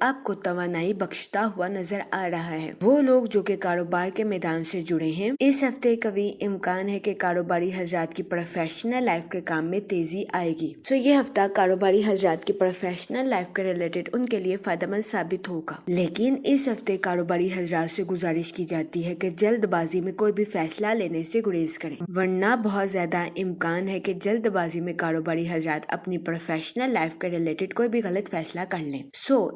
آپ کو توانائی بخشتا ہوا نظر آ رہا ہے۔ وہ لوگ جو کہ کاروبار کے میدان سے جڑے ہیں، اس ہفتے قوی امکان ہے کہ کاروباری حضرات کی پروفیشنل لائف کے کام میں تیزی آئے گی۔ یہ ہفتہ کاروباری حضرات کی پروفیشنل لائف کے ریلیٹڈ ان کے لیے فائدہ مند ثابت ہوگا، لیکن اس ہفتے کاروباری حضرات سے گزارش کی جاتی ہے کہ جلد بازی میں کوئی بھی فیصلہ لینے سے گریز کریں، ورنہ بہت زیادہ امکان ہے کہ جلد بازی میں کاروباری حضرات اپنی پروفیشنل لائف کے ریلیٹڈ کوئی بھی غلط فیصلہ کر لیں۔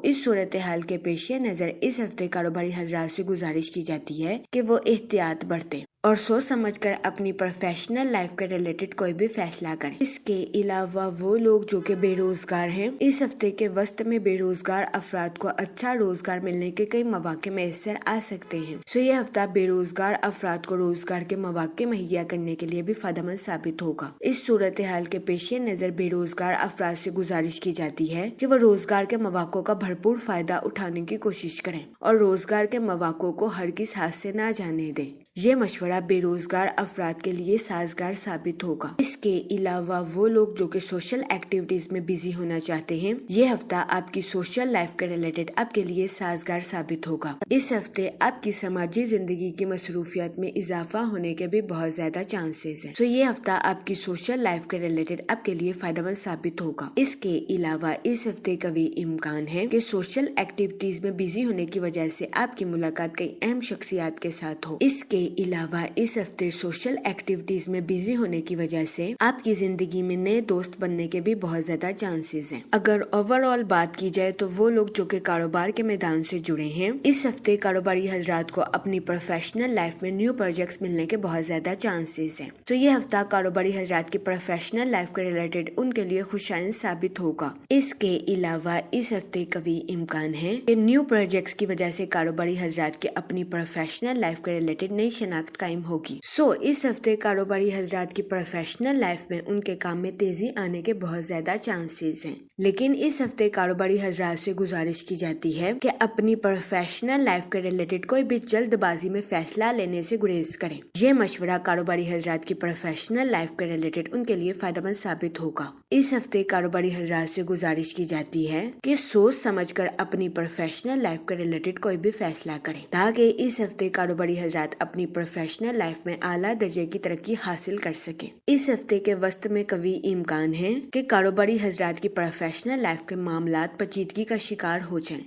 اس صورتحال کے پیش نظر اس ہفتے کاروباری حضرات سے گزارش کی جاتی ہے کہ وہ احتیاط برتیں اور سوچ سمجھ کر اپنی پروفیشنل لائف کے ریلیٹڈ کوئی بھی فیصلہ کریں۔ اس کے علاوہ وہ لوگ جو کہ بے روزگار ہیں، اس ہفتے کے وسط میں بے روزگار افراد کو اچھا روزگار ملنے کے کئی مواقع میسر آ سکتے ہیں۔ یہ ہفتہ بے روزگار افراد کو روزگار کے مواقع مہیا کرنے کے لیے بھی فائدہ مند ثابت ہوگا۔ اس صورتحال کے پیش نظر بے روزگار افراد سے گزارش کی جاتی ہے کہ وہ روزگار کے مواقع کا بھرپور فائدہ اٹھانے کی کوشش کریں اور روزگار کے مواقع کو ہرگز ہاتھ سے نہ جانے دیں۔ یہ مشورہ بے روزگار افراد کے لیے سازگار ثابت ہوگا۔ اس کے علاوہ وہ لوگ جو کہ سوشل ایکٹیویٹیز میں بزی ہونا چاہتے ہیں، یہ ہفتہ آپ کی سوشل لائف کے ریلیٹڈ آپ کے لیے سازگار ثابت ہوگا۔ اس ہفتے آپ کی سماجی زندگی کی مصروفیات میں اضافہ ہونے کے بھی بہت زیادہ چانسز ہیں۔ یہ ہفتہ آپ کی سوشل لائف کے ریلیٹڈ آپ کے لیے فائدہ مند ثابت ہوگا۔ اس کے علاوہ اس ہفتے قوی امکان ہے کہ سوشل ایکٹیویٹیز میں بزی ہونے کی وجہ سے آپ کی ملاقات کئی اہم شخصیات کے ساتھ ہو۔ اس کے علاوہ اس ہفتے سوشل ایکٹیویٹیز میں بزی ہونے کی وجہ سے آپ کی زندگی میں نئے دوست بننے کے بھی بہت زیادہ چانسز ہیں۔ اگر اوور آل بات کی جائے تو وہ لوگ جو کہ کاروبار کے میدان سے جڑے ہیں، اس ہفتے کاروباری حضرات کو اپنی پروفیشنل لائف میں نیو پروجیکٹس ملنے کے بہت زیادہ چانسز ہیں۔ یہ ہفتہ کاروباری حضرات کی پروفیشنل لائف کے ریلیٹڈ ان کے لیے خوشائند ثابت ہوگا۔ اس کے علاوہ اس ہفتے قوی امکان ہے کہ نیو پروجیکٹس کی وجہ سے کاروباری حضرات کی اپنی پروفیشنل لائف کے ریلیٹڈ نئی شناخت قائم ہوگی۔ اس ہفتے کاروباری حضرات کی پروفیشنل لائف میں ان کے کام میں تیزی آنے کے بہت زیادہ چانسز ہیں، لیکن اس ہفتے کاروباری حضرات سے گزارش کی جاتی ہے کہ اپنی پروفیشنل لائف کے ریلیٹڈ کوئی بھی جلد بازی میں فیصلہ لینے سے گریز کریں۔ یہ مشورہ کاروباری حضرات کی پروفیشنل لائف کے ریلیٹڈ ان کے لیے فائدہ مند ثابت ہوگا۔ اس ہفتے کاروباری حضرات سے گزارش کی جاتی ہے کہ سوچ سمجھ کر اپنی پروفیشنل لائف کے ریلیٹڈ کوئی بھی فیصلہ کریں تاکہ اس ہفتے کاروباری حضرات اپنی پروفیشنل لائف میں اعلیٰ درجے کی ترقی حاصل کر سکیں۔ اس ہفتے کے وسط میں قوی امکان ہے کہ کاروباری حضرات کی پروفیشنل لائف کے معاملات پیچیدگی کا شکار ہو جائیں۔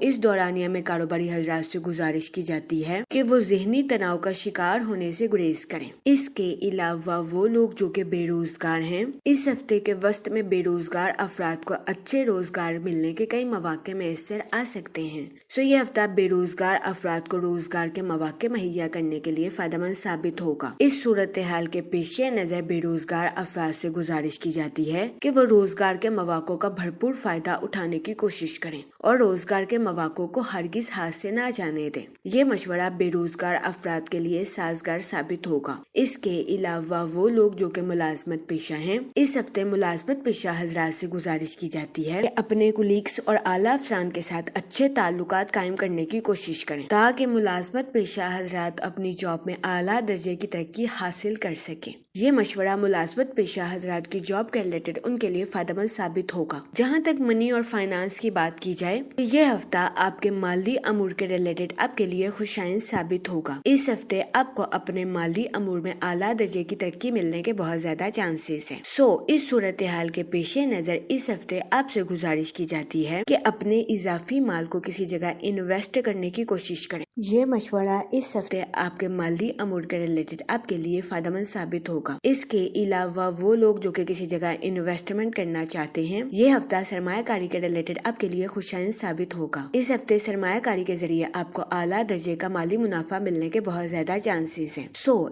اس دورانیہ میں کاروباری حضرات سے گزارش کی جاتی ہے کہ وہ ذہنی تناؤ کا شکار ہونے سے گریز کریں۔ اس کے علاوہ وہ لوگ جو کہ بے روزگار ہیں، اس ہفتے کے وسط میں بے روزگار افراد کو اچھے روزگار ملنے کے کئی مواقع میسر آ سکتے ہیں۔ یہ ہفتہ بے روزگار افراد کو روزگار کے مواقع مہیا کرنے کے لیے فائدہ مند ثابت ہوگا۔ اس صورتحال کے پیش نظر بے روزگار افراد سے گزارش کی جاتی ہے کہ وہ روزگار کے مواقع کا بھرپور فائدہ اٹھانے کی کوشش کریں اور روزگار کے مواقع کو ہرگز ہاتھ سے نہ جانے دیں۔ یہ مشورہ بے روزگار افراد کے لیے سازگار ثابت ہوگا۔ اس کے علاوہ وہ لوگ جو کہ ملازمت پیشہ ہیں، اس ہفتے ملازمت پیشہ حضرات سے گزارش کی جاتی ہے کہ اپنے کولیگز اور اعلیٰ افسران کے ساتھ اچھے تعلقات قائم کرنے کی کوشش کریں تاکہ ملازمت پیشہ حضرات اپنی جاب میں اعلیٰ درجے کی ترقی حاصل کر سکیں۔ یہ مشورہ ملازمت پیشہ حضرات کی جاب کے ریلیٹڈ ان کے لیے فائدہ مند ثابت ہوگا۔ جہاں تک منی اور فائنانس کی بات کی جائے تو یہ ہفتہ آپ کے مالی امور کے ریلیٹڈ آپ کے لیے خوشائند ثابت ہوگا۔ اس ہفتے آپ کو اپنے مالی امور میں اعلیٰ درجے کی ترقی ملنے کے بہت زیادہ چانسز ہیں۔ اس صورتحال کے پیش نظر اس ہفتے آپ سے گزارش کی جاتی ہے کہ اپنے اضافی مال کو کسی جگہ انویسٹ کرنے کی کوشش کریں۔ یہ مشورہ اس ہفتے آپ کے مالی امور کے ریلیٹڈ آپ کے لیے فائدہ مند ثابت ہوگا۔ اس کے علاوہ وہ لوگ جو کہ کسی جگہ انویسٹمنٹ کرنا چاہتے ہیں، یہ ہفتہ سرمایہ کاری کے ریلیٹڈ آپ کے لیے خوشائند ثابت ہوگا۔ اس ہفتے سرمایہ کاری کے ذریعے آپ کو اعلیٰ درجے کا مالی منافع ملنے کے بہت زیادہ چانسز ہیں۔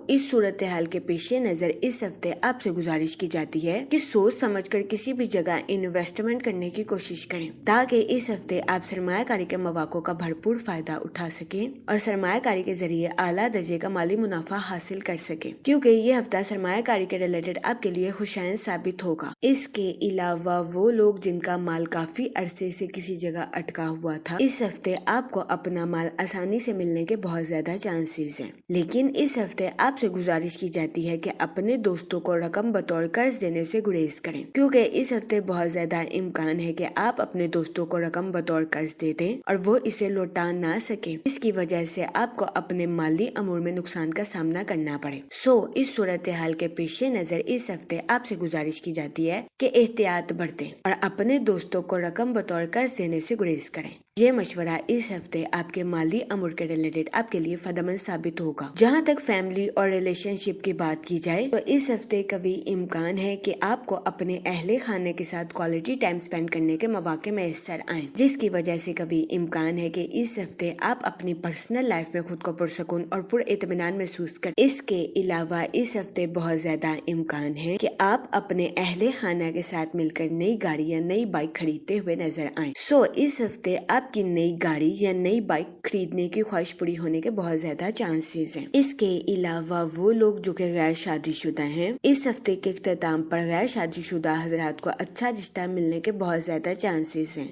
اس صورتحال کے پیش نظر اس ہفتے آپ سے گزارش کی جاتی ہے کہ سوچ سمجھ کر کسی بھی جگہ انویسٹمنٹ کرنے کی کوشش کریں تاکہ اس ہفتے آپ سرمایہ کاری کے مواقع کا بھرپور فائدہ اٹھا سکیں اور سرمایہ کاری کے ذریعے اعلیٰ درجے کا مالی منافع حاصل کر سکیں، کیونکہ یہ ہفتہ سرمایہ کاری کے ریلیٹڈ آپ کے لیے خوشائن ثابت ہوگا۔ اس کے علاوہ وہ لوگ جن کا مال کافی عرصے سے کسی جگہ اٹکا ہوا تھا، اس ہفتے آپ کو اپنا مال آسانی سے ملنے کے بہت زیادہ چانسز ہیں، لیکن اس ہفتے آپ سے گزارش کی جاتی ہے کہ اپنے دوستوں کو رقم بطور قرض دینے سے گریز کریں، کیونکہ اس ہفتے بہت زیادہ امکان ہے کہ آپ اپنے دوستوں کو رقم بطور قرض دے دیں اور وہ اسے لوٹا نہ سکیں، اس کی وجہ سے آپ کو اپنے مالی امور میں نقصان کا سامنا کرنا پڑے۔ اس صورتحال کے پیش نظر اس ہفتے آپ سے گزارش کی جاتی ہے کہ احتیاط برتیں اور اپنے دوستوں کو رقم بطور قرض دینے سے گریز کریں۔ یہ مشورہ اس ہفتے آپ کے مالی امور کے ریلیٹڈ آپ کے لیے فائدہ مند ثابت ہوگا۔ جہاں تک فیملی اور ریلیشن شپ کی بات کی جائے تو اس ہفتے قوی امکان ہے کہ آپ کو اپنے اہل خانہ کے ساتھ کوالٹی ٹائم سپینڈ کرنے کے مواقع میسر آئیں، جس کی وجہ سے قوی امکان ہے کہ اس ہفتے آپ اپنی پرسنل لائف میں خود کو پرسکون اور پر اطمینان محسوس کریں۔ اس کے علاوہ اس ہفتے بہت زیادہ امکان ہے کہ آپ اپنے اہل خانہ کے ساتھ مل کر نئی گاڑی یا نئی بائک خریدتے ہوئے نظر آئیں۔ اس ہفتے آپ کی نئی گاڑی یا نئی بائک خریدنے کی خواہش پوری ہونے کے بہت زیادہ چانسز ہیں۔ اس کے علاوہ وہ لوگ جو کہ غیر شادی شدہ ہیں، اس ہفتے کے اختتام پر غیر شادی شدہ حضرات کو اچھا رشتہ ملنے کے بہت زیادہ چانسز ہیں۔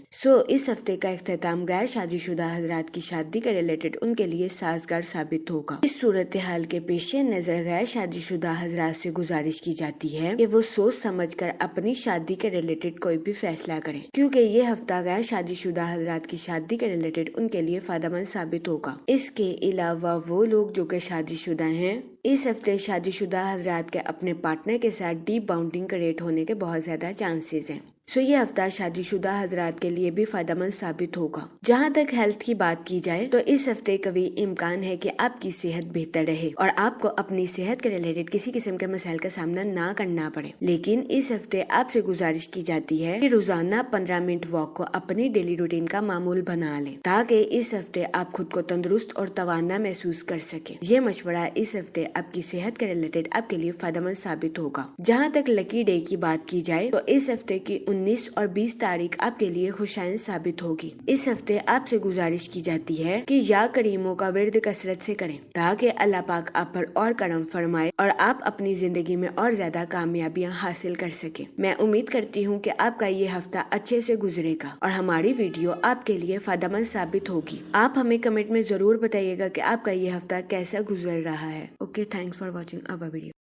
اس ہفتے کا اختتام غیر شادی شدہ حضرات کی شادی کے ریلیٹڈ ان کے لیے سازگار ثابت ہوگا۔ اس صورتحال کے پیش نظر غیر شادی شدہ حضرات سے گزارش کی جاتی ہے کہ وہ سوچ سمجھ کر اپنی شادی کے ریلیٹڈ کوئی بھی فیصلہ کریں، کیونکہ یہ ہفتہ غیر شادی شدہ حضرات کی شادی کے ریلیٹڈ ان کے لیے فائدہ مند ثابت ہوگا۔ اس کے علاوہ وہ لوگ جو کہ شادی شدہ ہیں، اس ہفتے شادی شدہ حضرات کے اپنے پارٹنر کے ساتھ ڈیپ باؤنڈنگ کریٹ ہونے کے بہت زیادہ چانسز ہیں۔ یہ ہفتہ شادی شدہ حضرات کے لیے بھی فائدہ مند ثابت ہوگا۔ جہاں تک ہیلتھ کی بات کی جائے تو اس ہفتے قوی امکان ہے کہ آپ کی صحت بہتر رہے اور آپ کو اپنی صحت کے ریلیٹڈ کسی قسم کے مسائل کا سامنا نہ کرنا پڑے، لیکن اس ہفتے آپ سے گزارش کی جاتی ہے کہ روزانہ 15 منٹ واک کو اپنی ڈیلی روٹین کا معمول بنا لیں، تاکہ اس ہفتے آپ خود کو تندرست اور توانا محسوس کر سکیں۔ یہ مشورہ اس ہفتے آپ کی صحت کے ریلیٹڈ آپ کے لیے فائدہ مند ثابت ہوگا۔ جہاں تک لکی ڈے کی بات کی جائے تو اس ہفتے کی 19 اور 20 تاریخ آپ کے لیے خوشائن ثابت ہوگی۔ اس ہفتے آپ سے گزارش کی جاتی ہے کہ یا کریموں کا ورد کثرت سے کریں، تاکہ اللہ پاک آپ پر اور کرم فرمائے اور آپ اپنی زندگی میں اور زیادہ کامیابیاں حاصل کر سکیں۔ میں امید کرتی ہوں کہ آپ کا یہ ہفتہ اچھے سے گزرے گا اور ہماری ویڈیو آپ کے لیے فائدہ مند ثابت ہوگی۔ آپ ہمیں کمنٹ میں ضرور بتائیے گا کہ آپ کا یہ ہفتہ کیسا گزر رہا ہے۔ Okay, thanks for watching our video.